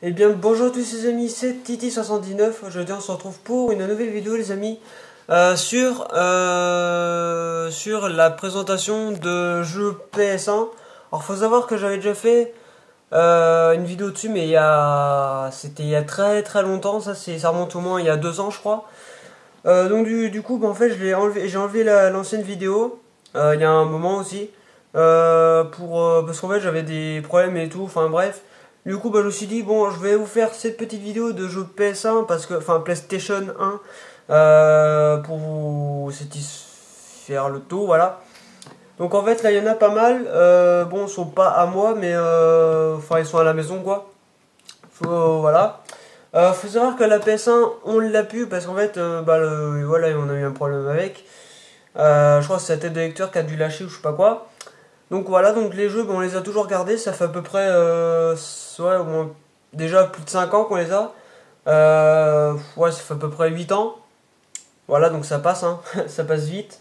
Eh bien bonjour à tous les amis, c'est Titi79. Aujourd'hui on se retrouve pour une nouvelle vidéo les amis sur la présentation de jeux PS1. Alors faut savoir que j'avais déjà fait une vidéo dessus mais c'était il y a très très longtemps, ça remonte au moins il y a 2 ans je crois. Donc du coup en fait j'ai enlevé l'ancienne vidéo il y a un moment aussi parce qu'en fait j'avais des problèmes et tout, enfin bref. Du coup je me suis dit bon je vais vous faire cette petite vidéo de jeu PS1 enfin PlayStation 1 pour vous satisfaire le tout, voilà. Donc en fait là il y en a pas mal, bon ils sont pas à moi mais enfin ils sont à la maison quoi. Voilà. Faut savoir que la PS1, on l'a pu parce qu'en fait, voilà, on a eu un problème avec. Je crois que c'est la tête de lecteur qui a dû lâcher ou je sais pas quoi. Donc voilà, donc les jeux, on les a toujours gardés. Ça fait à peu près, ouais, au moins, déjà plus de 5 ans qu'on les a. Ouais, ça fait à peu près 8 ans. Voilà, donc ça passe, hein, ça passe vite.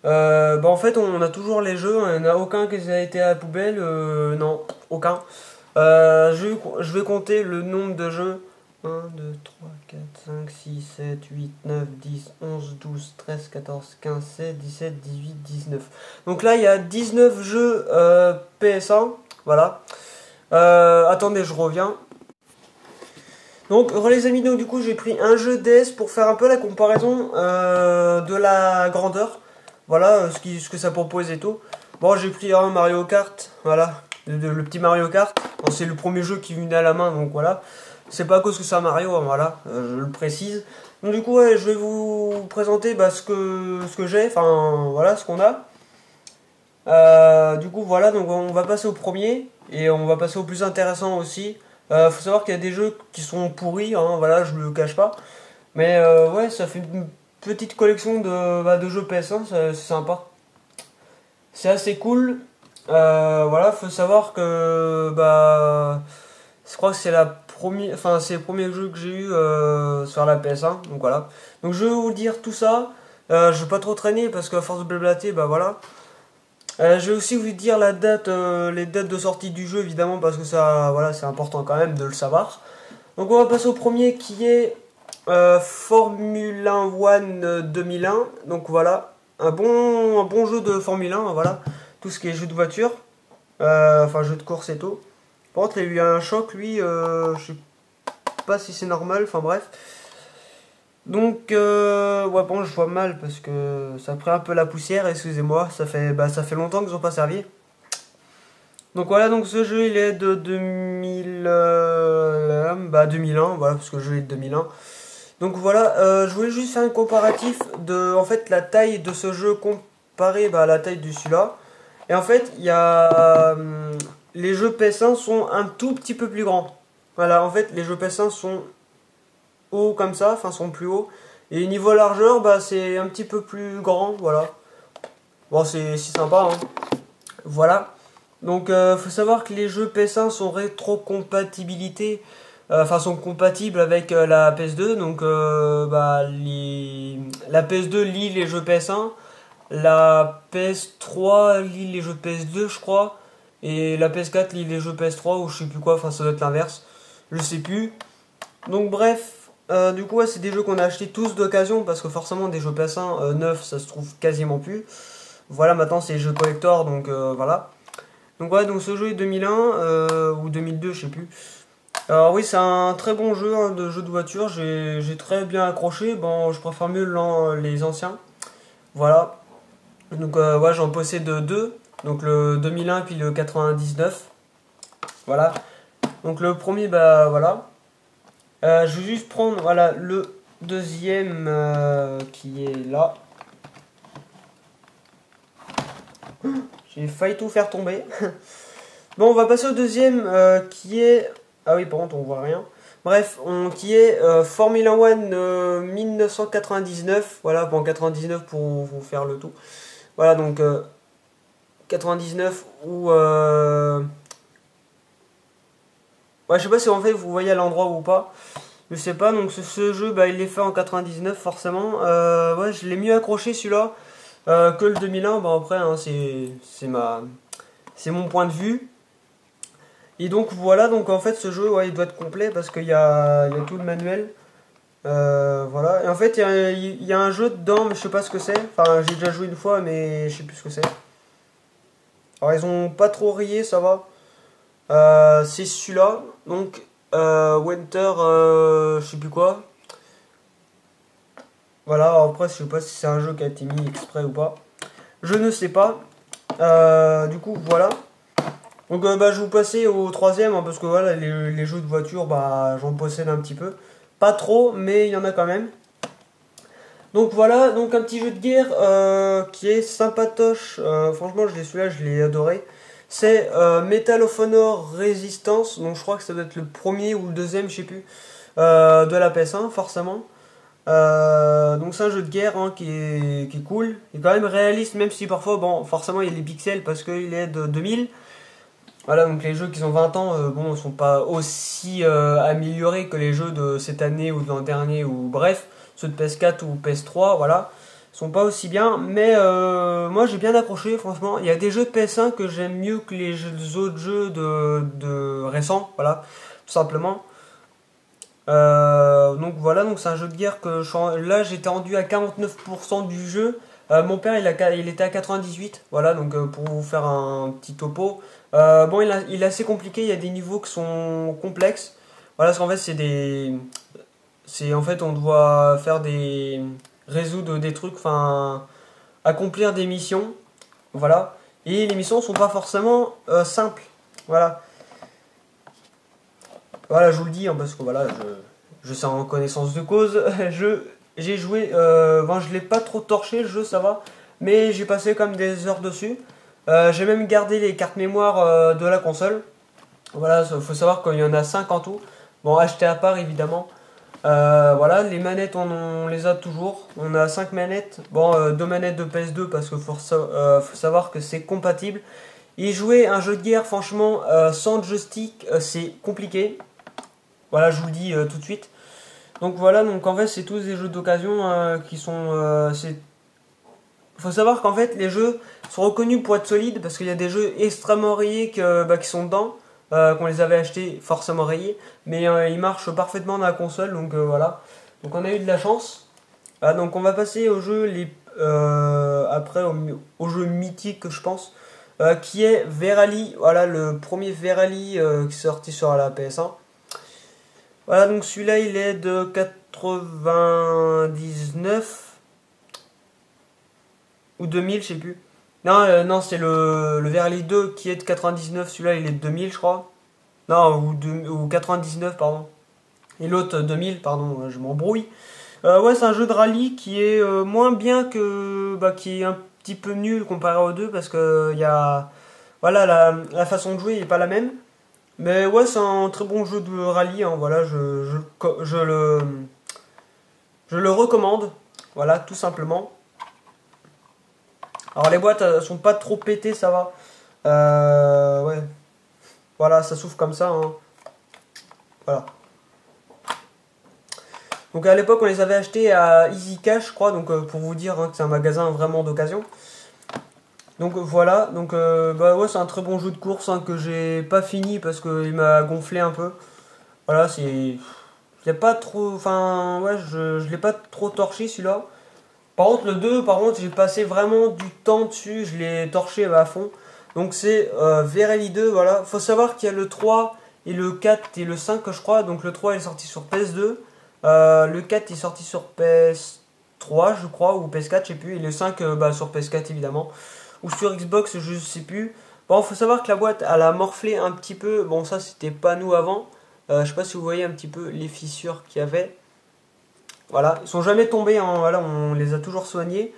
En fait, on a toujours les jeux. Il n'y en a aucun qui a été à la poubelle. Non, aucun. Je vais compter le nombre de jeux. 1, 2, 3, 4, 5, 6, 7, 8, 9, 10, 11, 12, 13, 14, 15, 16, 17, 18, 19. Donc là, il y a 19 jeux PS1. Voilà. Attendez, je reviens. Donc, les amis, donc du coup, j'ai pris un jeu DS pour faire un peu la comparaison de la grandeur. Voilà, ce que ça propose et tout. Bon, j'ai pris un Mario Kart, voilà, le petit Mario Kart. Bon, c'est le premier jeu qui venait à la main, donc voilà. C'est pas à cause que c'est un Mario, hein, voilà, je le précise. Donc du coup, ouais, je vais vous présenter ce que j'ai, enfin voilà, ce qu'on a. Du coup, voilà, donc on va passer au premier et on va passer au plus intéressant aussi. Faut savoir qu'il y a des jeux qui sont pourris, hein, voilà, je le cache pas. Mais ouais, ça fait une petite collection de jeux PS1, c'est sympa. C'est assez cool. Voilà, faut savoir que je crois que c'est c'est le premier jeu que j'ai eu sur la PS1. Donc voilà. Donc je vais vous dire tout ça. Je vais pas trop traîner parce qu'à force de blablater, bah voilà. Je vais aussi vous dire les dates de sortie du jeu évidemment parce que ça, voilà, c'est important quand même de le savoir. Donc on va passer au premier qui est Formula One 2001. Donc voilà, un bon jeu de Formule 1, voilà. Tout ce qui est jeu de voiture, enfin jeu de course et tout. Par contre, il y a eu un choc, lui, je sais pas si c'est normal, enfin bref. Donc, ouais, bon, je vois mal parce que ça a pris un peu la poussière, excusez-moi, ça fait longtemps qu'ils ont pas servi. Donc voilà, donc ce jeu il est de 2000, 2001, voilà, parce que le jeu est de 2001. Donc voilà, je voulais juste faire un comparatif de en fait la taille de ce jeu comparé à la taille de celui-là. Et en fait, il y a les jeux PS1 sont un tout petit peu plus grands. Voilà, en fait, les jeux PS1 sont hauts comme ça, enfin sont plus hauts. Et niveau largeur, c'est un petit peu plus grand, voilà. Bon, c'est sympa, hein. Voilà. Donc, faut savoir que les jeux PS1 sont rétrocompatibilité, enfin sont compatibles avec la PS2. Donc, la PS2 lit les jeux PS1, la PS3 lit les jeux PS2, je crois, et la PS4 lit les jeux PS3 ou je sais plus quoi. Enfin, ça doit être l'inverse. Je sais plus. Donc, bref. Du coup, ouais, c'est des jeux qu'on a achetés tous d'occasion parce que forcément, des jeux PS1 neufs, ça se trouve quasiment plus. Voilà, maintenant c'est les jeux collector, donc voilà. Donc ouais, donc ce jeu est 2001 ou 2002, je sais plus. Alors oui, c'est un très bon jeu, hein, de jeu de voiture. J'ai très bien accroché. Bon, je préfère mieux les anciens. Voilà. Donc ouais, j'en possède deux. Donc le 2001 puis le 99. Voilà. Donc le premier, bah voilà. Je vais juste prendre voilà le deuxième qui est là. J'ai failli tout faire tomber. Bon, on va passer au deuxième qui est. Ah oui, par contre, on voit rien. Bref, qui est Formula One 1999. Voilà, bon, 99 pour vous faire le tout. Voilà, donc 99 ou. Ouais, je sais pas si en fait vous voyez à l'endroit ou pas. Je sais pas, donc ce jeu, il est fait en 99 forcément. Ouais, je l'ai mieux accroché celui-là que le 2001. Bon, après, hein, c'est mon point de vue. Et donc voilà, donc en fait ce jeu ouais, il doit être complet parce qu'il y a tout le manuel. Voilà, et en fait il y a un jeu dedans, mais je sais pas ce que c'est. Enfin, j'ai déjà joué une fois, mais je sais plus ce que c'est. Alors ils ont pas trop rayé, ça va. C'est celui-là, donc Winter, je sais plus quoi. Voilà, après je sais pas si c'est un jeu qui a été mis exprès ou pas. Je ne sais pas. Du coup, voilà. Donc bah, je vais vous passer au troisième, hein, parce que voilà, les jeux de voiture, bah, j'en possède un petit peu. Pas trop, mais il y en a quand même. Donc voilà, donc un petit jeu de guerre qui est sympatoche. Franchement, celui-là, je l'ai adoré. C'est Medal of Honor Resistance. Donc je crois que ça doit être le premier ou le deuxième, je sais plus, de la PS1, forcément. Donc c'est un jeu de guerre hein, qui est cool. Il est quand même réaliste, même si parfois, bon, forcément, il y a les pixels parce qu'il est de 2000. Voilà, donc les jeux qui ont 20 ans, bon, sont pas aussi améliorés que les jeux de cette année ou de l'an dernier, ou bref, ceux de PS4 ou PS3, voilà, sont pas aussi bien, mais moi j'ai bien accroché, franchement. Il y a des jeux de PS1 que j'aime mieux que les autres jeux de récents, voilà, tout simplement. Donc voilà, donc c'est un jeu de guerre là j'étais rendu à 49% du jeu. Mon père il était à 98, voilà, donc pour vous faire un petit topo. Bon, il est assez compliqué, il y a des niveaux qui sont complexes. Voilà, parce qu'en fait en fait on doit faire résoudre des trucs, enfin accomplir des missions, voilà. Et les missions sont pas forcément simples, voilà. Voilà, je vous le dis, hein, parce que voilà, je sais en connaissance de cause. J'ai joué, bon, je l'ai pas trop torché le jeu, ça va, mais j'ai passé quand même des heures dessus. J'ai même gardé les cartes mémoire de la console. Voilà, faut savoir qu'il y en a 5 en tout. Bon, acheté à part évidemment. Voilà, les manettes on les a toujours. On a 5 manettes. Bon, 2 manettes de PS2 parce que faut savoir que c'est compatible. Et jouer un jeu de guerre, franchement, sans joystick, c'est compliqué. Voilà, je vous le dis tout de suite. Donc voilà, donc en fait c'est tous des jeux d'occasion qui sont... Faut savoir qu'en fait les jeux sont reconnus pour être solides parce qu'il y a des jeux extrêmement rayés qui sont dedans, qu'on les avait achetés forcément rayés, mais ils marchent parfaitement dans la console, donc voilà. Donc on a eu de la chance. Donc on va passer au jeu après au jeu mythique je pense, qui est Verali. Voilà le premier Verali qui est sorti sur la PS1. Voilà, donc celui-là, il est de 99 ou 2000, je sais plus. Non, non, c'est le Verly 2 qui est de 99, celui-là, il est de 2000, je crois. Non, ou 99, pardon. Et l'autre, 2000, pardon, je m'embrouille. Ouais, c'est un jeu de rallye qui est moins bien bah, qui est un petit peu nul comparé aux deux parce que il y a... Voilà, la façon de jouer n'est pas la même. Mais ouais, c'est un très bon jeu de rallye, hein, voilà, je le recommande, voilà, tout simplement. Alors les boîtes elles sont pas trop pétées, ça va. Ouais, voilà, ça s'ouvre comme ça, hein. Voilà. Donc à l'époque, on les avait achetés à Easy Cash, je crois, donc pour vous dire hein, que c'est un magasin vraiment d'occasion. Donc voilà, donc bah ouais, c'est un très bon jeu de course hein, que j'ai pas fini parce qu'il m'a gonflé un peu. Voilà, c'est... Je l'ai pas trop... Enfin, ouais, je l'ai pas trop torché celui-là. Par contre, le 2, par contre, j'ai passé vraiment du temps dessus. Je l'ai torché à fond. Donc c'est Vereli 2, voilà. Faut savoir qu'il y a le 3 et le 4 et le 5, je crois. Donc le 3 est sorti sur PS2. Le 4 est sorti sur PS3, je crois, ou PS4, je sais plus. Et le 5, bah, sur PS4, évidemment. Ou sur Xbox, je sais plus. Bon, faut savoir que la boîte, elle a morflé un petit peu. Bon, ça, c'était pas nous avant. Je sais pas si vous voyez un petit peu les fissures qu'il y avait. Voilà, ils sont jamais tombés, hein, voilà, on les a toujours soignés.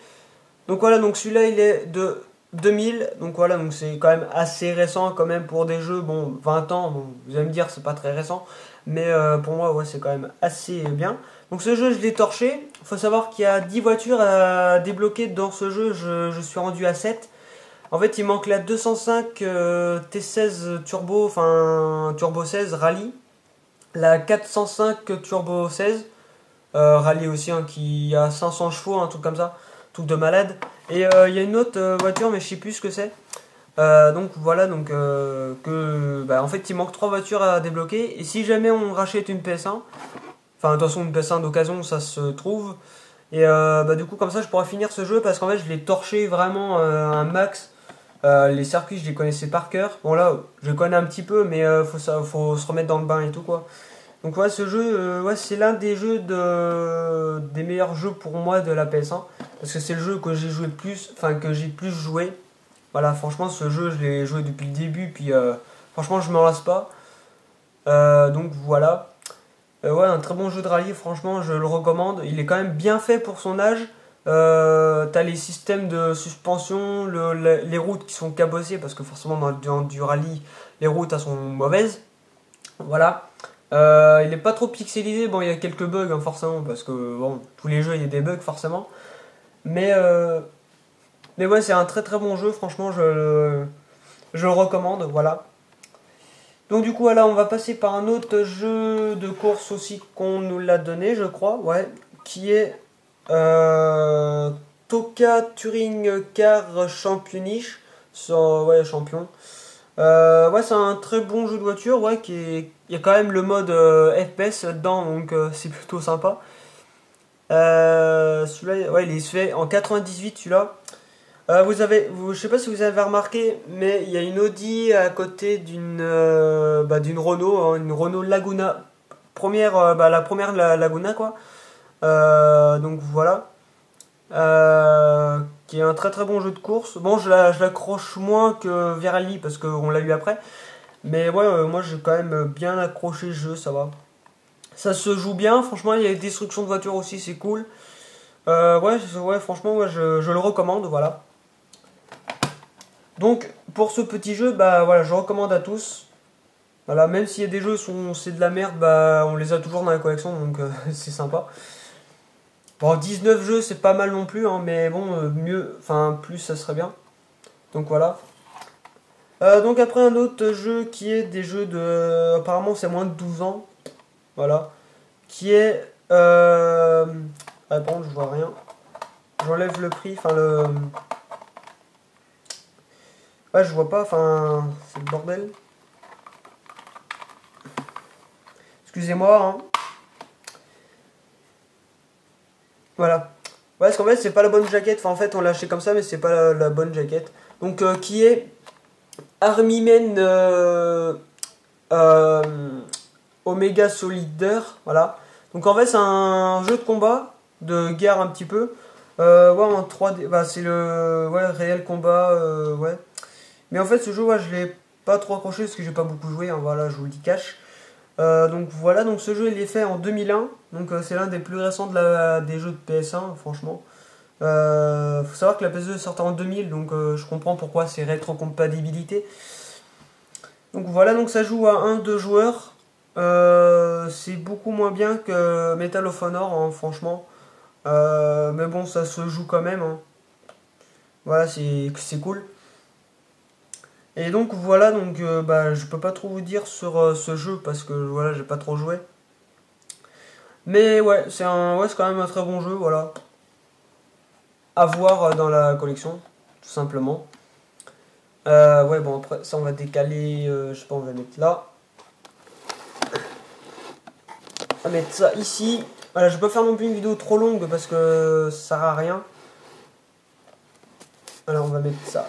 Donc voilà, donc celui-là il est de 2000, donc voilà, donc c'est quand même assez récent quand même pour des jeux, bon, 20 ans, bon, vous allez me dire c'est pas très récent, mais pour moi ouais c'est quand même assez bien. Donc ce jeu je l'ai torché, faut savoir qu'il y a 10 voitures à débloquer dans ce jeu, je suis rendu à 7. En fait il manque la 205 T16 Turbo, enfin Turbo 16 Rallye, la 405 Turbo 16, rallye aussi hein, qui a 500 chevaux, un truc comme ça, truc de malade. Et il y a une autre voiture, mais je sais plus ce que c'est. Donc voilà, donc en fait il manque 3 voitures à débloquer. Et si jamais on rachète une PS1, enfin de toute façon une PS1 d'occasion ça se trouve. Et du coup comme ça je pourrais finir ce jeu parce qu'en fait je l'ai torché vraiment un max. Les circuits je les connaissais par cœur. Bon là je connais un petit peu mais faut se remettre dans le bain et tout quoi. Donc ouais ce jeu c'est l'un des jeux des meilleurs jeux pour moi de la PS1. Parce que c'est le jeu que j'ai joué le plus, enfin que j'ai plus joué. Voilà, franchement, ce jeu, je l'ai joué depuis le début, puis franchement, je m'en lasse pas. Donc voilà. Ouais, un très bon jeu de rallye, franchement, je le recommande. Il est quand même bien fait pour son âge. T'as les systèmes de suspension, les routes qui sont cabossées, parce que forcément, dans du rallye, les routes, elles sont mauvaises. Voilà. Il est pas trop pixelisé. Bon, il y a quelques bugs, hein, forcément, parce que bon, tous les jeux, il y a des bugs, forcément. Mais, euh, mais ouais, c'est un très très bon jeu, franchement, je le recommande, voilà. Donc du coup, voilà, on va passer par un autre jeu de course aussi qu'on nous l'a donné, je crois, ouais, qui est Toka Touring Car Championish, ouais, champion. Ouais, c'est un très bon jeu de voiture, ouais, il y a quand même le mode FPS dedans, donc c'est plutôt sympa. Celui-là, ouais, il est fait en 98, celui-là. Je sais pas si vous avez remarqué, mais il y a une Audi à côté d'une Renault, hein, une Renault Laguna, la première Laguna quoi. Donc voilà, qui est un très très bon jeu de course. Bon, je l'accroche moins que Virali parce qu'on l'a eu après, mais ouais, moi j'ai quand même bien accroché le jeu, ça va. Ça se joue bien, franchement, il y a des destructions de voitures aussi, c'est cool. Ouais, franchement, ouais, je le recommande, voilà. Donc pour ce petit jeu, bah voilà, je recommande à tous. Voilà, même s'il y a des jeux c'est de la merde, bah on les a toujours dans la collection, donc c'est sympa. Bon, 19 jeux, c'est pas mal non plus, hein, mais bon, mieux, enfin plus ça serait bien. Donc voilà. Donc après un autre jeu qui est des jeux de, apparemment c'est moins de 12 ans, voilà, qui est, ah bon, je vois rien. J'enlève le prix, enfin le, ouais, je vois pas, enfin c'est le bordel. Excusez-moi, hein. Voilà. Ouais, parce qu'en fait, c'est pas la bonne jaquette. Enfin, en fait, on l'a acheté comme ça, mais c'est pas la bonne jaquette. Donc, qui est Army Men euh, Omega Solider. Voilà. Donc, en fait, c'est un jeu de combat, de guerre un petit peu. Ouais, en 3D. Bah, c'est le ouais, réel combat. Ouais. Mais en fait, ce jeu, ouais, je l'ai pas trop accroché parce que j'ai pas beaucoup joué. Hein, voilà, je vous le dis cash. Donc voilà, donc ce jeu il est fait en 2001, donc c'est l'un des plus récents des jeux de PS1, franchement. Faut savoir que la PS2 est sortie en 2000, donc je comprends pourquoi c'est rétrocompatibilité. Donc voilà, donc ça joue à 1-2 joueurs. C'est beaucoup moins bien que Medal of Honor, hein, franchement. Mais bon, ça se joue quand même, hein. Voilà, c'est cool. Et donc voilà, donc je peux pas trop vous dire sur ce jeu parce que voilà, j'ai pas trop joué. Mais ouais, c'est quand même un très bon jeu, voilà. À voir dans la collection, tout simplement. Ouais, bon, après, ça, on va décaler, je sais pas, on va mettre là. On va mettre ça ici. Voilà, je vais pas faire non plus une vidéo trop longue parce que ça sert à rien. Alors, on va mettre ça.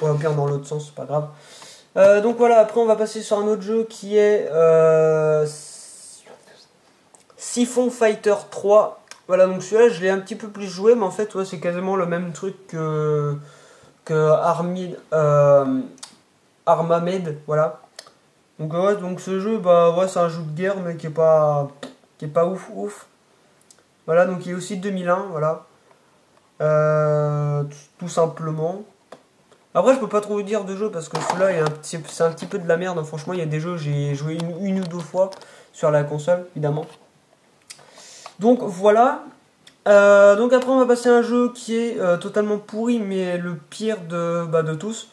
Ouais, au pire, dans l'autre sens, c'est pas grave. Donc voilà, après, on va passer sur un autre jeu qui est Siphon Fighter 3. Voilà, donc celui-là, je l'ai un petit peu plus joué, mais en fait, ouais, c'est quasiment le même truc que Armamed, voilà. Donc ouais, donc ce jeu, bah ouais, c'est un jeu de guerre, mais qui est pas ouf ouf. Voilà, donc il est aussi de 2001, voilà. Tout simplement. Après, je peux pas trop vous dire de jeu parce que celui-là, c'est un petit peu de la merde, hein. Franchement, il y a des jeux, j'ai joué une ou deux fois sur la console, évidemment. Donc voilà. Donc après, on va passer à un jeu qui est totalement pourri, mais le pire de tous.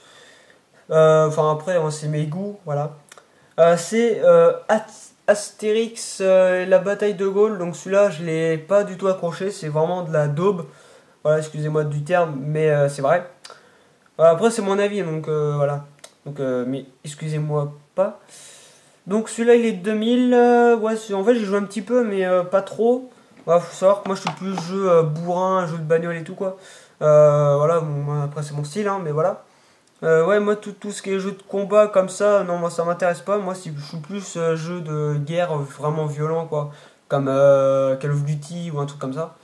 Enfin, après, hein, c'est mes goûts, voilà. C'est Astérix la bataille de Gaulle. Donc celui-là, je l'ai pas du tout accroché. C'est vraiment de la daube. Voilà, excusez-moi du terme, mais c'est vrai. Voilà, après c'est mon avis, donc voilà. Donc, mais excusez-moi pas. Donc celui-là il est de 2000. Ouais, en fait j'ai joué un petit peu, mais pas trop. Voilà, faut savoir que moi je suis plus jeu bourrin, jeu de bagnole et tout quoi. Voilà, bon, moi, après c'est mon style, hein, mais voilà. Ouais, moi tout ce qui est jeu de combat comme ça, non, moi ça m'intéresse pas. Moi je suis plus jeu de guerre vraiment violent quoi. Comme Call of Duty ou un truc comme ça.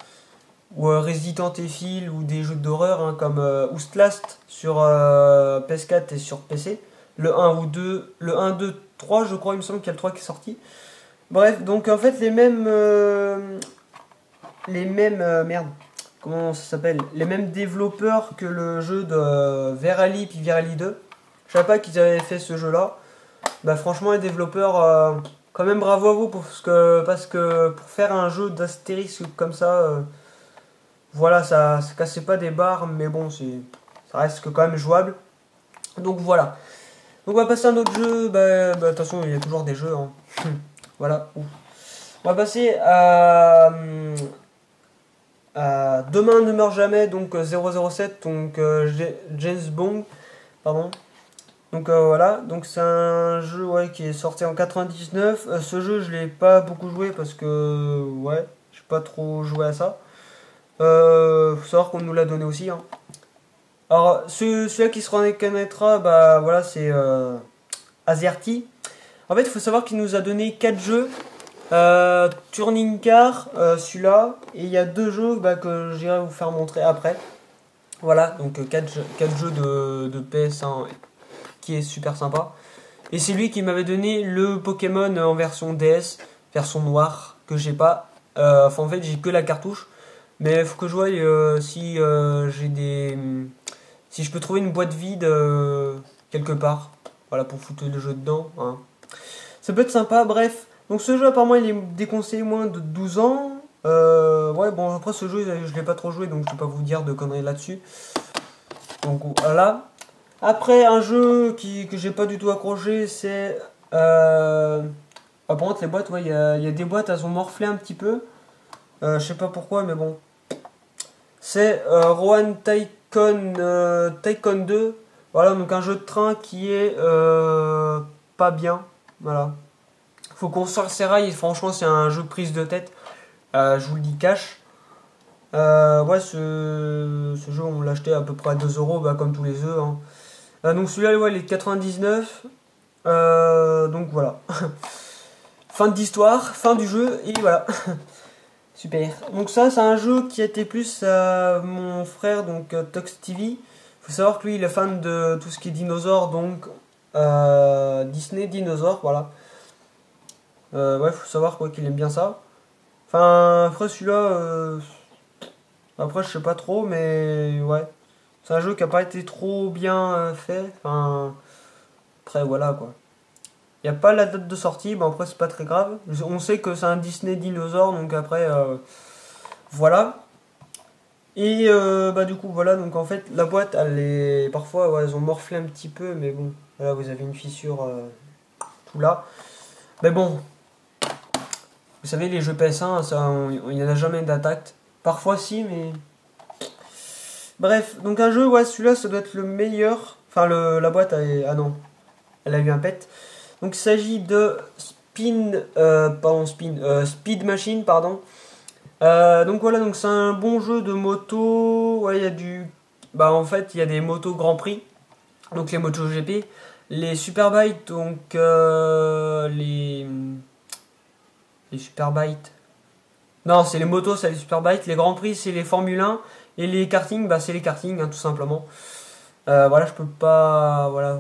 Ou Resident Evil ou des jeux d'horreur hein, comme Outlast sur PS4 et sur PC. Le un ou 2 le un 2 3 je crois, il me semble qu'il y a le 3 qui est sorti. Bref, donc en fait merde, comment ça s'appelle? Les mêmes développeurs que le jeu de Verali puis Verali 2. Je savais pas qu'ils avaient fait ce jeu-là. Bah franchement les développeurs, quand même bravo à vous parce que pour faire un jeu d'Astérix comme ça, voilà, ça cassait pas des barres, mais bon, ça reste quand même jouable. Donc voilà. Donc on va passer à un autre jeu. De toute façon, il y a toujours des jeux. Hein. Voilà. Ouf. On va passer à Demain ne meurt jamais, donc 007, donc James Bond, pardon. Donc voilà, donc c'est un jeu ouais, qui est sorti en 99. Ce jeu, je l'ai pas beaucoup joué parce que ouais, j'ai pas trop joué à ça. Faut savoir qu'on nous l'a donné aussi. Hein. Alors, celui-là qui se reconnaîtra, bah voilà, c'est Azerty. En fait, il faut savoir qu'il nous a donné 4 jeux. Turning Car, celui-là. Et il y a 2 jeux bah, que j'irai vous faire montrer après. Voilà, donc 4 jeux de PS1 qui est super sympa. Et c'est lui qui m'avait donné le Pokémon en version DS, version noire, que j'ai pas. Enfin, en fait, j'ai que la cartouche. Mais il faut que je voie si j'ai des. Si je peux trouver une boîte vide quelque part. Voilà, pour foutre le jeu dedans. Hein. Ça peut être sympa, bref. Donc ce jeu, apparemment, il est déconseillé moins de 12 ans. Ouais, bon, après ce jeu, je l'ai pas trop joué, donc je vais pas vous dire de conneries là-dessus. Donc voilà. Après, un jeu que j'ai pas du tout accroché, c'est. Ah, par contre, les boîtes, ouais, il y a des boîtes, elles ont morflé un petit peu. Je sais pas pourquoi, mais bon. C'est Rohan Tycoon 2. Voilà, donc un jeu de train qui est pas bien. Voilà. Faut construire ses rails, et franchement, c'est un jeu prise de tête. Je vous le dis cash. Ouais, ce jeu, on l'a acheté à peu près à 2 euros, bah, comme tous les œufs. Hein. Donc celui-là, ouais, il est de 99. Donc voilà. Fin d'histoire, fin du jeu, et voilà. Super. Donc ça, c'est un jeu qui a été plus à mon frère, donc Tox TV. Faut savoir que lui, il est fan de tout ce qui est dinosaures, donc Disney dinosaures, voilà. Ouais, faut savoir quoi qu'il aime bien ça. Enfin, après celui-là, après je sais pas trop, mais ouais. C'est un jeu qui a pas été trop bien fait. Enfin, après voilà quoi. Il n'y a pas la date de sortie, mais après c'est pas très grave. On sait que c'est un Disney dinosaure, donc après voilà. Et bah du coup voilà, donc en fait la boîte elle est parfois ouais, elles ont morflé un petit peu, mais bon, voilà vous avez une fissure tout là. Mais bon, vous savez les jeux PS1, ça, il n'y en a jamais d'attaque. Parfois si, mais bref, donc un jeu ouais celui-là ça doit être le meilleur. Enfin la boîte ah non, elle a eu un pet. Donc il s'agit de Speed Machine, pardon. Donc voilà, donc c'est un bon jeu de moto. Ouais, il y a bah en fait il y a des motos Grand Prix, donc les motos GP, les Superbikes, donc les Superbikes. Non, c'est les motos, c'est les Superbikes. Les Grands Prix, c'est les Formule 1 et les karting, bah c'est les karting, hein, tout simplement. Voilà, je peux pas, voilà.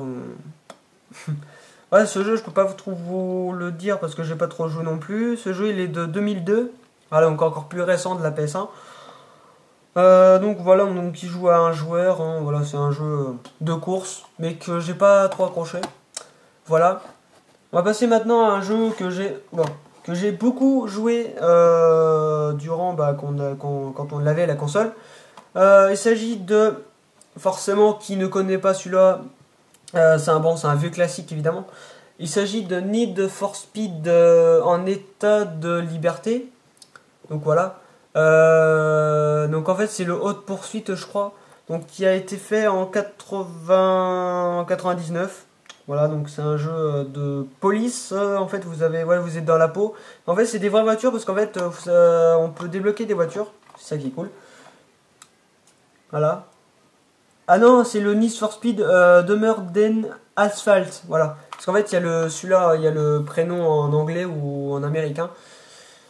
Ouais, ce jeu, je peux pas vous le dire parce que j'ai pas trop joué non plus. Ce jeu, il est de 2002. Voilà, donc encore plus récent de la PS1. Donc voilà, donc il joue à un joueur. Hein, voilà, c'est un jeu de course, mais que j'ai pas trop accroché. Voilà. On va passer maintenant à un jeu que j'ai beaucoup joué durant quand on l'avait la console. Il s'agit de forcément qui ne connaît pas celui-là. C'est un vieux classique évidemment. Il s'agit de Need for Speed en état de liberté. Donc voilà. Donc en fait c'est le haute poursuite je crois. donc qui a été fait en 99. Voilà, donc c'est un jeu de police. En fait, vous êtes dans la peau. En fait, c'est des vraies voitures parce qu'en fait, on peut débloquer des voitures. C'est ça qui est cool. Voilà. Ah non, c'est le Need for Speed Demeure Den Asphalt. Voilà. Parce qu'en fait, celui-là, il y a le prénom en anglais ou en américain.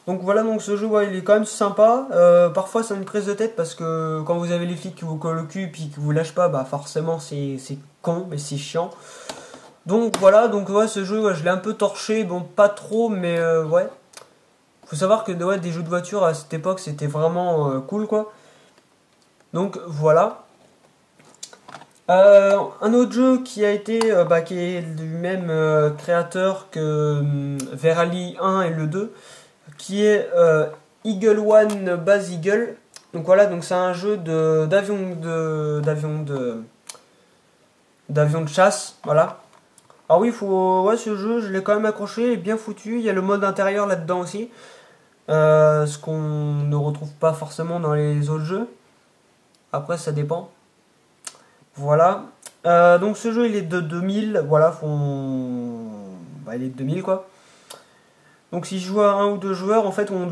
Donc voilà, donc ce jeu, ouais, il est quand même sympa. Parfois, c'est une prise de tête parce que quand vous avez les flics qui vous collent au cul puis qui vous lâchent pas, bah forcément, c'est con, mais c'est chiant. Donc voilà, donc ouais, ce jeu, ouais, je l'ai un peu torché. Bon, pas trop, mais ouais. Faut savoir que ouais, des jeux de voiture à cette époque, c'était vraiment cool, quoi. Donc voilà. Un autre jeu qui a été, qui est du même créateur que Verali 1 et le 2, qui est Eagle One Base Eagle. Donc voilà, donc c'est un jeu d'avion de chasse, voilà. Alors oui, ouais, ce jeu, je l'ai quand même accroché, il est bien foutu. Il y a le mode intérieur là-dedans aussi, ce qu'on ne retrouve pas forcément dans les autres jeux. Après, ça dépend. Voilà. Donc ce jeu, il est de 2000. Voilà, il est de 2000 quoi. Donc si je joue à un ou deux joueurs, en fait, on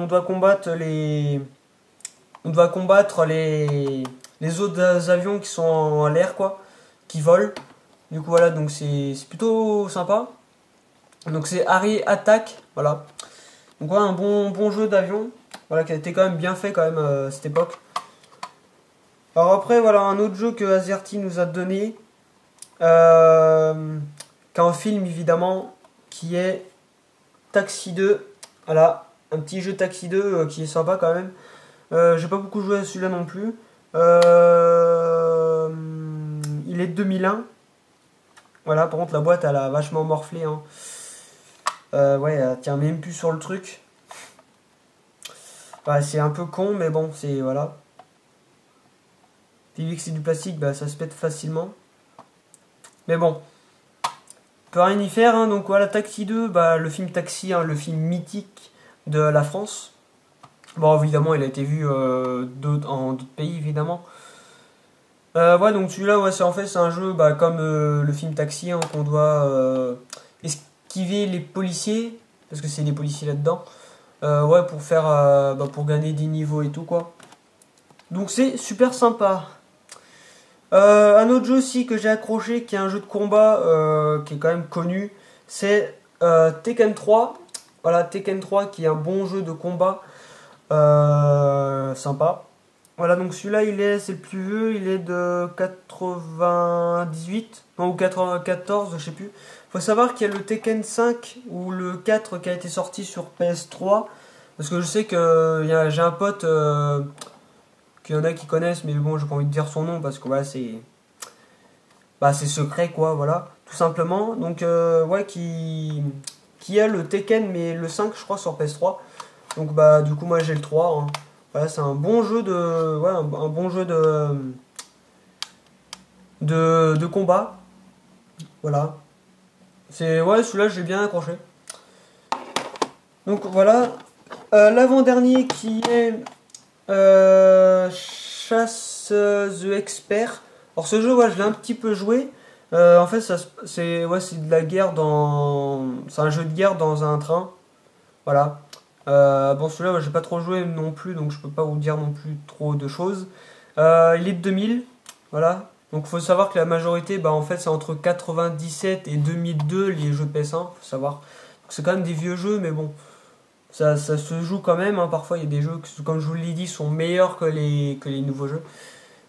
doit combattre les autres avions qui sont en l'air, quoi, qui volent. Du coup, voilà, donc c'est plutôt sympa. Donc c'est Harry Attack, voilà. Donc voilà, un bon jeu d'avion, voilà, qui a été quand même bien fait quand même à cette époque. Alors après, voilà, un autre jeu que Azerty nous a donné, qu'un film évidemment, qui est Taxi 2. Voilà, un petit jeu Taxi 2 qui est sympa quand même. J'ai pas beaucoup joué à celui-là non plus. Il est de 2001. Voilà, par contre la boîte elle a vachement morflé. Hein. Ouais, elle tient même plus sur le truc. Bah, c'est un peu con, mais bon, c'est voilà. Vu que c'est du plastique, bah, ça se pète facilement. Mais bon, on peut rien y faire. Hein. Donc voilà, Taxi 2, bah, le film Taxi, hein, le film mythique de la France. Bon, évidemment, il a été vu en d'autres pays, évidemment. Ouais, donc celui-là, ouais, c'est un jeu bah, comme le film Taxi, hein, qu'on doit esquiver les policiers, parce que c'est des policiers là-dedans. Ouais, pour gagner des niveaux et tout, quoi. Donc c'est super sympa. Un autre jeu aussi que j'ai accroché, qui est un jeu de combat qui est quand même connu, c'est Tekken 3. Voilà, Tekken 3 qui est un bon jeu de combat sympa. Voilà, donc celui-là, c'est le plus vieux, il est de 98, non, ou 94, je sais plus. Faut savoir qu'il y a le Tekken 5 ou le 4 qui a été sorti sur PS3, parce que je sais que j'ai un pote qu'il y en a qui connaissent, mais bon, j'ai pas envie de dire son nom, parce que voilà, c'est secret, quoi, voilà, tout simplement. Donc, ouais, qui a le Tekken, mais le 5, je crois, sur PS3. Donc, bah, du coup, moi, j'ai le 3, hein. Voilà, c'est un bon jeu un bon jeu de combat. Voilà. Ouais, celui-là, je l'ai bien accroché. Donc voilà. L'avant-dernier qui est Chasse the Expert. Alors ce jeu, ouais, je l'ai un petit peu joué. En fait, c'est de la guerre c'est un jeu de guerre dans un train. Voilà. Bon, celui-là, ouais, j'ai pas trop joué non plus, donc je peux pas vous dire non plus trop de choses. Il est de 2000, voilà. Donc il faut savoir que la majorité, bah en fait, c'est entre 97 et 2002 les jeux de PS1, faut savoir. Donc c'est quand même des vieux jeux, mais bon, ça se joue quand même. Hein. Parfois, il y a des jeux qui, comme je vous l'ai dit, sont meilleurs que les nouveaux jeux.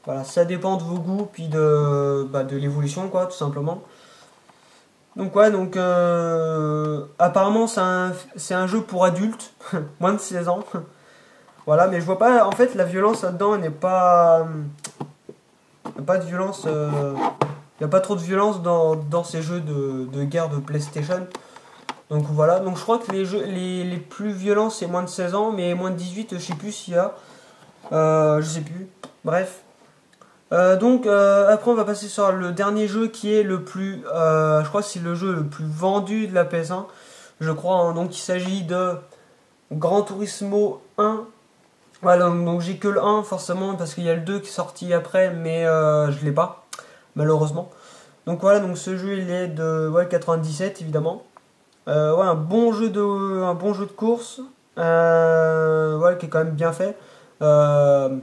Voilà, ça dépend de vos goûts, puis de l'évolution, quoi, tout simplement. Donc ouais, donc apparemment c'est un jeu pour adultes, moins de 16 ans. Voilà, mais je vois pas, en fait la violence là-dedans n'est pas... Il n'y a pas de violence, il n'y a pas trop de violence dans ces jeux de guerre de PlayStation. Donc voilà, donc je crois que les jeux les plus violents c'est moins de 16 ans, mais moins de 18 je sais plus s'il y a. Je sais plus, bref. Donc après on va passer sur le dernier jeu qui est le plus je crois que c'est le jeu le plus vendu de la PS1 je crois hein. Donc il s'agit de Gran Turismo 1 Voilà, donc j'ai que le 1 forcément parce qu'il y a le 2 qui est sorti après, mais je l'ai pas, malheureusement. Donc voilà, donc ce jeu il est de ouais, 97 évidemment. Ouais, un bon jeu de course, voilà, qui est quand même bien fait. Euh,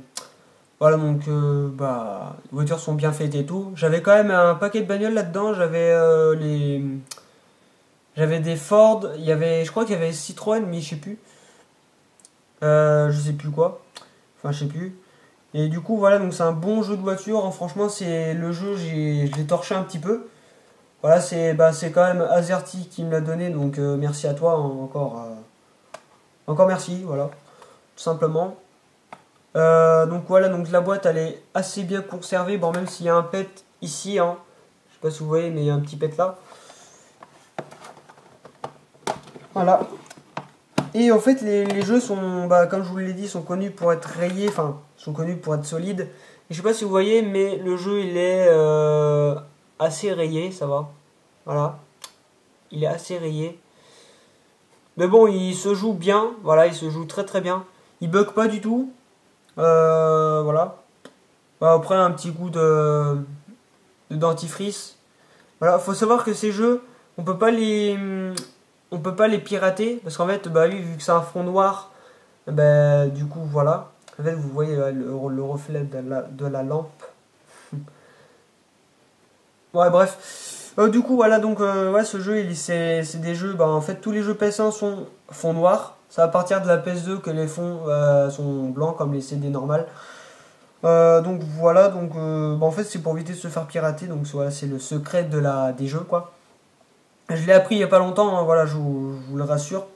voilà, donc bah, les voitures sont bien faites et tout. J'avais quand même un paquet de bagnoles là-dedans. J'avais des Ford, je crois qu'il y avait Citroën, mais je sais plus. Je sais plus quoi. Enfin, je sais plus. Et du coup, voilà, donc c'est un bon jeu de voiture, hein. Franchement, c'est le jeu, je l'ai torché un petit peu. Voilà, c'est quand même Azerty qui me l'a donné, donc merci à toi encore. Encore merci, voilà, tout simplement. Donc voilà, donc la boîte elle est assez bien conservée. Bon, même s'il y a un pet ici, hein, je sais pas si vous voyez, mais il y a un petit pet là. Voilà. Et en fait, les jeux sont, bah, comme je vous l'ai dit, sont connus pour être rayés, enfin, sont connus pour être solides. Et je sais pas si vous voyez, mais le jeu il est assez rayé, ça va. Voilà, il est assez rayé. Mais bon, il se joue bien, voilà, il se joue très très bien. Il bug pas du tout, voilà. Bah, après, un petit coup de dentifrice. Voilà, faut savoir que ces jeux, on peut pas les, on peut pas les pirater parce qu'en fait, bah oui, vu que c'est un fond noir, bah, du coup, voilà. En fait, vous voyez le reflet de la lampe. Ouais, bref. Du coup, voilà, donc, ouais, ce jeu, c'est des jeux, bah, en fait, tous les jeux PS1 sont fond noir. C'est à partir de la PS2 que les fonds sont blancs comme les CD normales. Donc voilà, donc bah, en fait c'est pour éviter de se faire pirater, donc voilà, c'est le secret des jeux quoi. Je l'ai appris il y a pas longtemps, hein, voilà, je vous le rassure.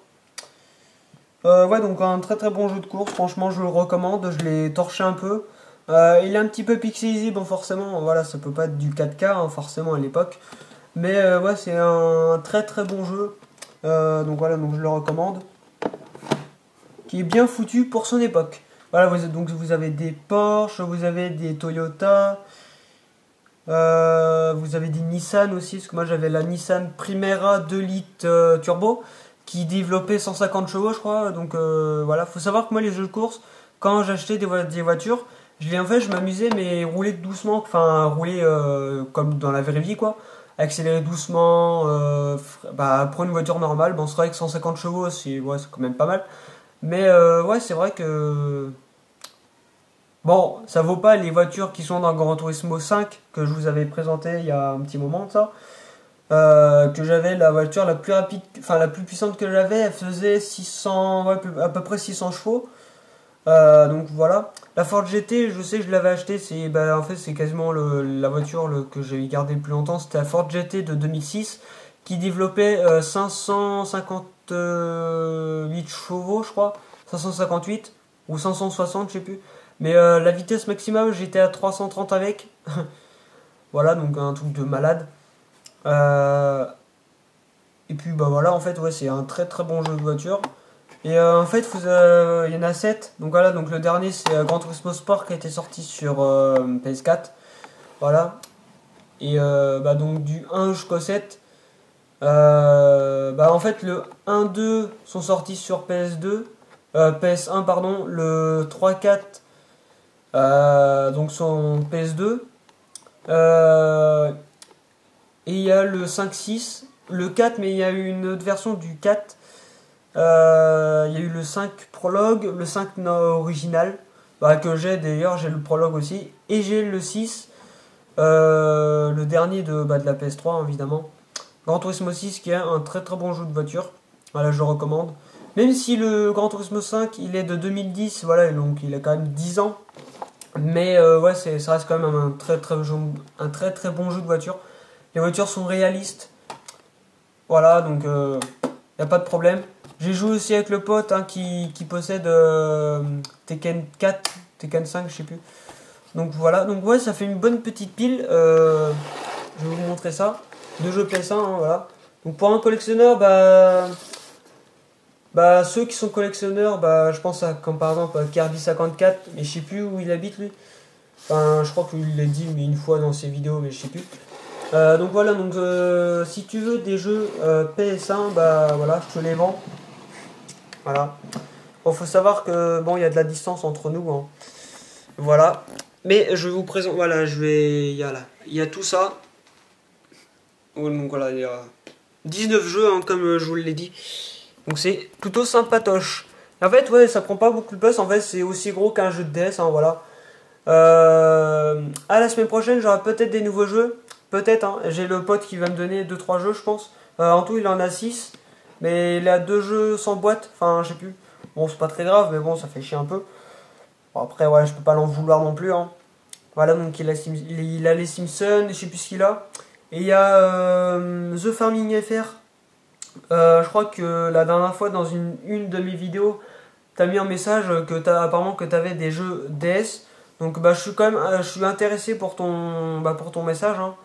Ouais, donc un très très bon jeu de course, franchement je le recommande, je l'ai torché un peu. Il est un petit peu pixelisé, bon forcément, voilà, ça peut pas être du 4K hein, forcément à l'époque. Mais ouais, c'est un très très bon jeu. Donc voilà, donc je le recommande. Qui est bien foutu pour son époque. Voilà, donc vous avez des Porsche, vous avez des Toyota, vous avez des Nissan aussi, parce que moi j'avais la Nissan Primera 2 litres turbo qui développait 150 chevaux, je crois. Donc voilà, faut savoir que moi les jeux de course, quand j'achetais des voitures, en fait, je m'amusais, mais rouler doucement, enfin rouler comme dans la vraie vie, quoi. Accélérer doucement, bah, prendre une voiture normale. Bon, c'est vrai que 150 chevaux, c'est quand même pas mal. Mais ouais, c'est vrai que bon, ça vaut pas les voitures qui sont dans Gran Turismo 5 que je vous avais présenté il y a un petit moment de ça. Que j'avais la voiture la plus rapide, enfin la plus puissante que j'avais, elle faisait 600, ouais, à peu près 600 chevaux. Donc voilà. La Ford GT, je sais que je l'avais acheté, en fait c'est quasiment la voiture que j'ai gardée le plus longtemps. C'était la Ford GT de 2006 qui développait 558 chevaux, je crois, 558 ou 560, je sais plus. Mais la vitesse maximum, j'étais à 330 avec. Voilà, donc un truc de malade. Euh, et puis bah voilà, en fait, ouais, c'est un très très bon jeu de voiture. Et en fait, il y en a 7. Donc voilà, donc le dernier c'est Gran Turismo Sport qui a été sorti sur PS4. Voilà. Et bah donc du 1 jusqu'au 7. Bah en fait, le 1, 2 sont sortis sur PS2. PS1, pardon. Le 3, 4 donc son PS2. Euh, et il y a le 5 6 le 4 mais il y a eu une autre version du 4. Il y a eu le 5 prologue, le 5 original, bah, que j'ai d'ailleurs, j'ai le prologue aussi. Et j'ai le 6 le dernier de la PS3 hein, évidemment. Gran Turismo 6 qui est un très très bon jeu de voiture. Voilà, je le recommande. Même si le Gran Turismo 5 il est de 2010, voilà, donc il a quand même 10 ans. Mais ouais, ça reste quand même un très très bon jeu de voiture. Les voitures sont réalistes. Voilà, donc y a pas de problème. J'ai joué aussi avec le pote hein, qui possède Tekken 4, Tekken 5, je sais plus. Donc voilà, donc ouais, ça fait une bonne petite pile. Je vais vous montrer ça. Deux jeux PS1, hein, voilà. Donc pour un collectionneur, bah ceux qui sont collectionneurs, bah je pense à comme par exemple à Kirby 54, mais je sais plus où il habite lui. Enfin, je crois qu'il l'a dit mais une fois dans ses vidéos, mais je sais plus. Donc voilà, donc si tu veux des jeux PS1, bah voilà, je te les vends. Voilà. Bon, faut savoir que bon, il y a de la distance entre nous, hein. Voilà. Mais je vous présente, voilà, il y a tout ça. Donc voilà, il y a 19 jeux, hein, comme je vous l'ai dit. Donc c'est plutôt sympatoche. En fait, ouais, ça prend pas beaucoup de place. En fait, c'est aussi gros qu'un jeu de DS, hein, voilà. À la semaine prochaine, j'aurai peut-être des nouveaux jeux. Peut-être, hein. J'ai le pote qui va me donner 2-3 jeux, je pense. En tout, il en a 6. Mais il a 2 jeux sans boîte. Enfin, je sais plus. Bon, c'est pas très grave, mais bon, ça fait chier un peu. Bon, après, ouais, je peux pas l'en vouloir non plus, hein. Voilà, donc il a les Simpsons, je sais plus ce qu'il a. Et il y a The Farming FR. Je crois que la dernière fois, dans une de mes vidéos, t'as mis un message que apparemment que t'avais des jeux DS. Donc bah je suis quand même je suis intéressé pour ton message, hein.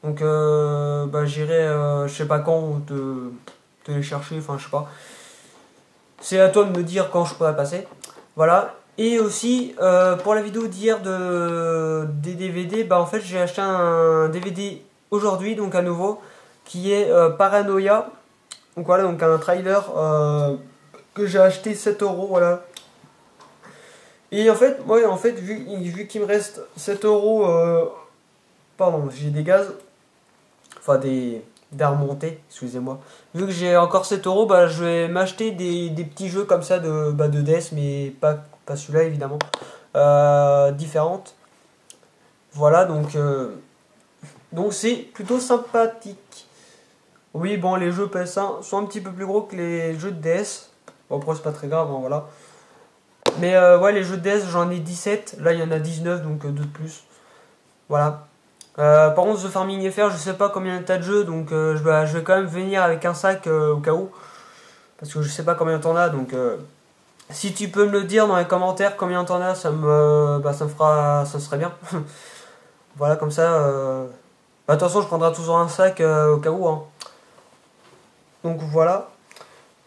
Donc bah j'irai je sais pas quand te les chercher, enfin je sais pas. C'est à toi de me dire quand je pourrais passer. Voilà. Et aussi pour la vidéo d'hier des DVD, bah en fait j'ai acheté un DVD aujourd'hui, donc à nouveau, qui est Paranoia. Donc voilà, donc un trailer que j'ai acheté 7 euros, voilà. Et en fait, moi, vu qu'il me reste 7 euros, pardon, j'ai des gaz, enfin des remontées, excusez-moi. Vu que j'ai encore 7 euros, bah, je vais m'acheter des petits jeux comme ça de DS, mais pas celui-là évidemment, différentes. Voilà, donc c'est plutôt sympathique. Oui, bon, les jeux PS1 sont un petit peu plus gros que les jeux de DS. Bon, après, c'est pas très grave, hein, voilà. Mais ouais, les jeux de DS, j'en ai 17. Là, il y en a 19, donc 2 de plus. Voilà. Par contre, The Farming FR, je sais pas combien t'as de jeux, donc je vais quand même venir avec un sac au cas où. Parce que je sais pas combien t'en as, donc si tu peux me le dire dans les commentaires combien t'en as, ça serait bien. Voilà, comme ça. Bah, de toute façon, je prendrai toujours un sac au cas où, hein. Donc voilà.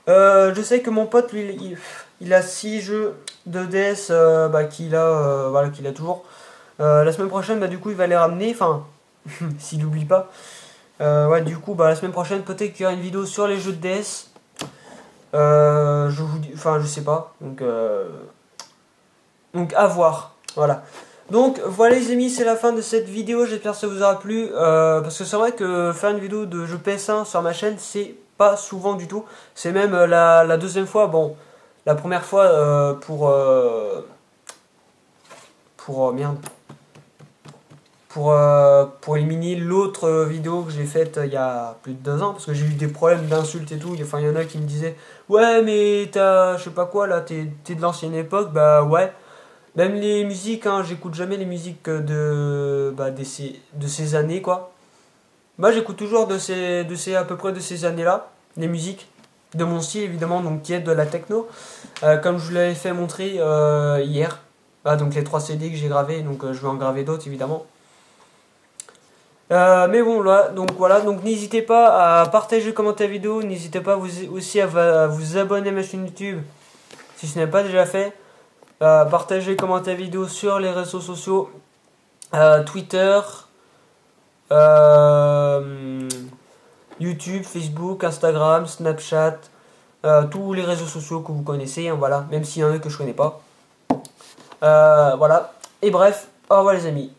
Je sais que mon pote, lui, il a 6 jeux de DS bah, voilà, qu'il a toujours. La semaine prochaine, bah, du coup, il va les ramener. Enfin, s'il n'oublie pas. Ouais, du coup, bah, la semaine prochaine, peut-être qu'il y aura une vidéo sur les jeux de DS. Enfin, je sais pas. Donc à voir. Voilà. Donc voilà les amis, c'est la fin de cette vidéo. J'espère que ça vous aura plu. Parce que c'est vrai que faire une vidéo de jeu PS1 sur ma chaîne, c'est pas souvent du tout. C'est même la deuxième fois. Bon, la première fois merde. Pour éliminer l'autre vidéo que j'ai faite il y a plus de 2 ans, parce que j'ai eu des problèmes d'insultes et tout. Enfin, il y en a qui me disaient ouais, mais t'as je sais pas quoi là, t'es de l'ancienne époque. Bah ouais. Même les musiques, hein, j'écoute jamais les musiques de ces années, quoi. Bah, j'écoute toujours à peu près de ces années-là, les musiques de mon style, évidemment, donc qui est de la techno, comme je vous l'avais fait montrer hier. Ah, donc les 3 CD que j'ai gravés, donc je vais en graver d'autres, évidemment. Mais bon, là, donc voilà, donc n'hésitez pas à partager, commenter la vidéo, n'hésitez pas aussi à vous abonner à ma chaîne YouTube, si ce n'est pas déjà fait. Partagez, commentez la vidéo sur les réseaux sociaux, Twitter, YouTube, Facebook, Instagram, Snapchat, tous les réseaux sociaux que vous connaissez, hein, voilà, même s'il y en a que je connais pas. Voilà. Et bref, au revoir les amis.